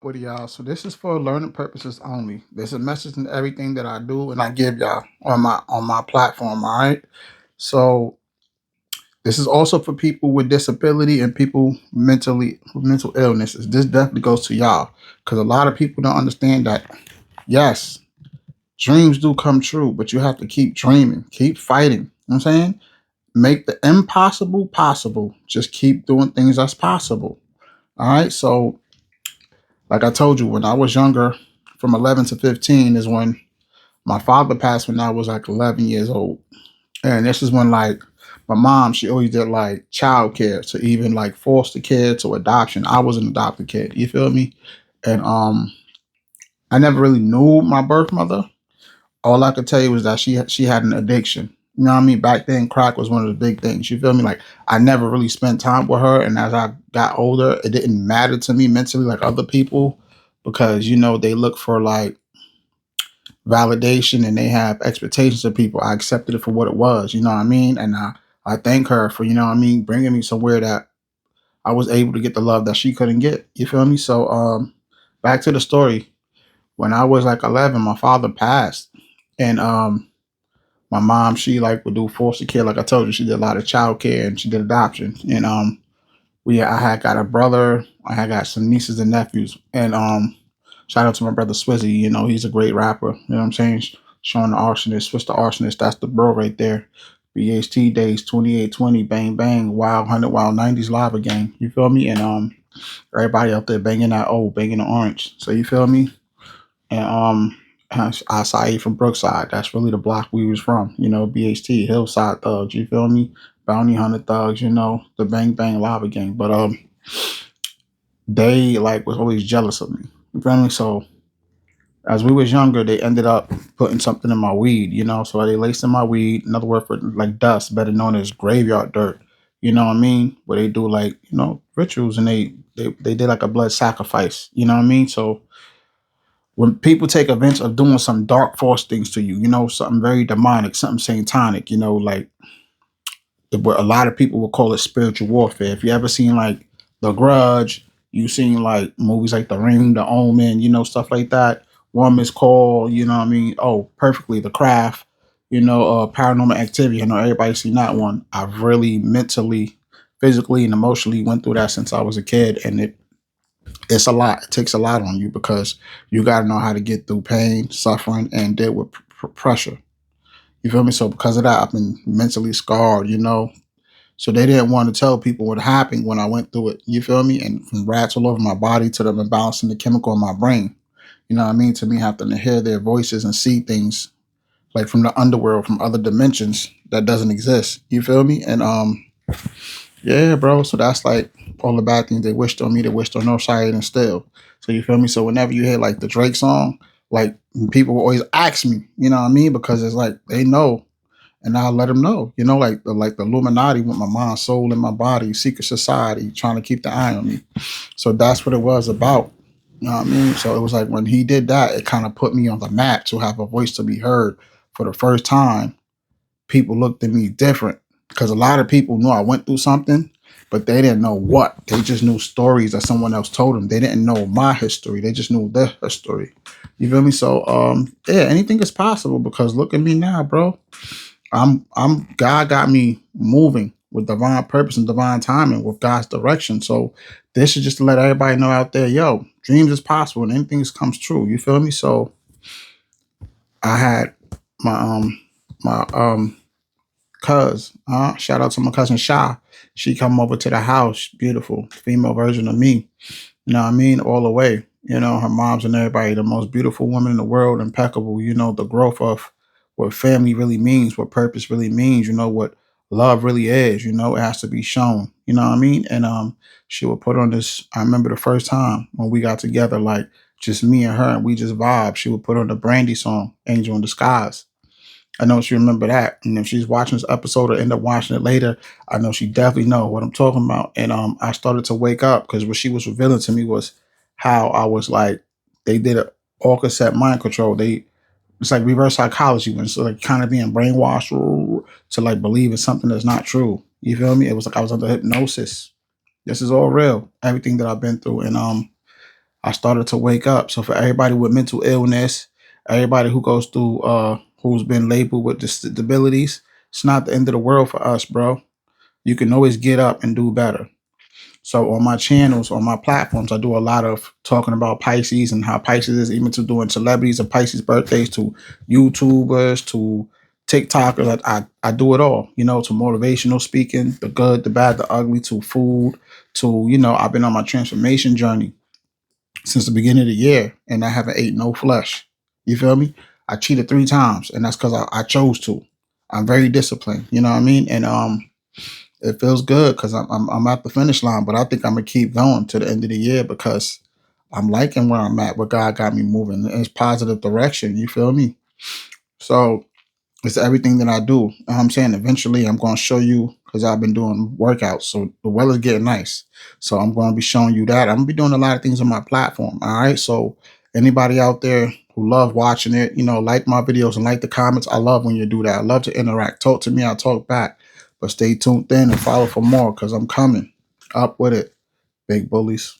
With y'all. So this is for learning purposes only. There's a message in everything that I do and I give y'all on my platform. All right. So this is also for people with disability and people mentally with mental illnesses. This definitely goes to y'all because a lot of people don't understand that. Yes, dreams do come true, but you have to keep dreaming, keep fighting. You know what I'm saying? Make the impossible possible. Just keep doing things that's possible. All right. So like I told you, when I was younger, from 11 to 15 is when my father passed when I was like 11 years old. And this is when like my mom, she always did like child care to even like foster care to adoption. I was an adopted kid. You feel me? And I never really knew my birth mother. All I could tell you was that she had an addiction. You know what I mean? Back then, crack was one of the big things. You feel me? Like I never really spent time with her, and as I got older, it didn't matter to me mentally like other people because they look for like validation and they have expectations of people. I accepted it for what it was. You know what I mean? And I thank her for bringing me somewhere that I was able to get the love that she couldn't get. You feel me? So back to the story. When I was like 11, my father passed, and my mom, she like would do foster care. Like I told you, she did a lot of child care and she did adoption. And I had got a brother, I had got some nieces and nephews. And shout out to my brother Swizzy. He's a great rapper. You know what I'm saying? Sean the Arsonist, Swiss the Arsonist, that's the bro right there. BHT days 2820, bang bang, wild 100 wild 90s live again. You feel me? And everybody out there banging that old, banging the orange. So you feel me? And I Cied from Brookside. That's really the block we was from. BHT, Hillside Thugs. You feel me? Bounty Hunter Thugs. The Bang Bang Lava Gang. But they like was always jealous of me. You feel me? So as we was younger, they ended up putting something in my weed. So they laced in my weed. Another word for like dust, better known as graveyard dirt. You know what I mean? Where they do like rituals and they did like a blood sacrifice. You know what I mean? So when people take events of doing some dark force things to you, something very demonic, something satanic, like what a lot of people will call it spiritual warfare. If you ever seen like The Grudge, you seen like movies like The Ring, The Omen, stuff like that. One is called, you know what I mean? Oh, perfectly, The Craft, Paranormal Activity. I know everybody's seen that one. I've really mentally, physically, and emotionally went through that since I was a kid, and it's a lot. It takes a lot on you because you got to know how to get through pain, suffering, and deal with pressure. You feel me? So because of that, I've been mentally scarred. So they didn't want to tell people what happened when I went through it. You feel me? And from rats all over my body to them imbalancing the chemical in my brain. You know what I mean? To me, having to hear their voices and see things like from the underworld, from other dimensions that doesn't exist. You feel me? And yeah, bro. So that's like all the bad things they wished on me, they wished on Northside and still. So you feel me? So whenever you hear like the Drake song, like people will always ask me, you know what I mean? Because it's like they know, and I'll let them know, like the Illuminati with my mind, soul, and my body, secret society, trying to keep the eye on me. So that's what it was about. You know what I mean? So it was like when he did that, it kind of put me on the map to have a voice to be heard for the first time. People looked at me different because a lot of people knew I went through something, but they didn't know what. They just knew stories that someone else told them. They didn't know my history. They just knew their history. You feel me? So yeah, anything is possible because look at me now, bro. I'm God got me moving with divine purpose and divine timing with God's direction. So this is just to let everybody know out there, yo, dreams is possible and anything comes true. You feel me? So I had my cuz, shout out to my cousin Sha. She come over to the house, beautiful female version of me. You know what I mean? All the way. Her mom's and everybody, the most beautiful woman in the world, impeccable. The growth of what family really means, what purpose really means, what love really is, it has to be shown. You know what I mean? And she would put on this. I remember the first time when we got together, like just me and her, and we just vibe. She would put on the Brandy song, Angel in Disguise. I know she remember that. And if she's watching this episode or end up watching it later, I know she definitely know what I'm talking about. And I started to wake up because what she was revealing to me was how I was like, they did a all cassette mind control. It's like reverse psychology when it's like kind of being brainwashed to like believe in something that's not true. You feel me? It was like I was under hypnosis. This is all real. Everything that I've been through. And I started to wake up. So for everybody with mental illness, everybody who goes through who's been labeled with disabilities, it's not the end of the world for us, bro. You can always get up and do better. So on my channels, on my platforms, I do a lot of talking about Pisces and how Pisces is, even to doing celebrities of Pisces birthdays, to YouTubers, to TikTokers. I do it all, to motivational speaking, the good, the bad, the ugly, to food, to, I've been on my transformation journey since the beginning of the year and I haven't ate no flesh. You feel me? I cheated 3 times and that's because I chose to. I'm very disciplined, you know what I mean? And it feels good because I'm at the finish line, but I think I'm gonna keep going to the end of the year because I'm liking where I'm at, where God got me moving. It's positive direction. You feel me? So it's everything that I do. You know what I'm saying? Eventually I'm gonna show you because I've been doing workouts. So the weather's getting nice. So I'm gonna be showing you that. I'm gonna be doing a lot of things on my platform. All right. So anybody out there who love watching it, like my videos and like the comments. I love when you do that. I love to interact. Talk to me, I'll talk back. But stay tuned in and follow for more because I'm coming up with it. Big bullies.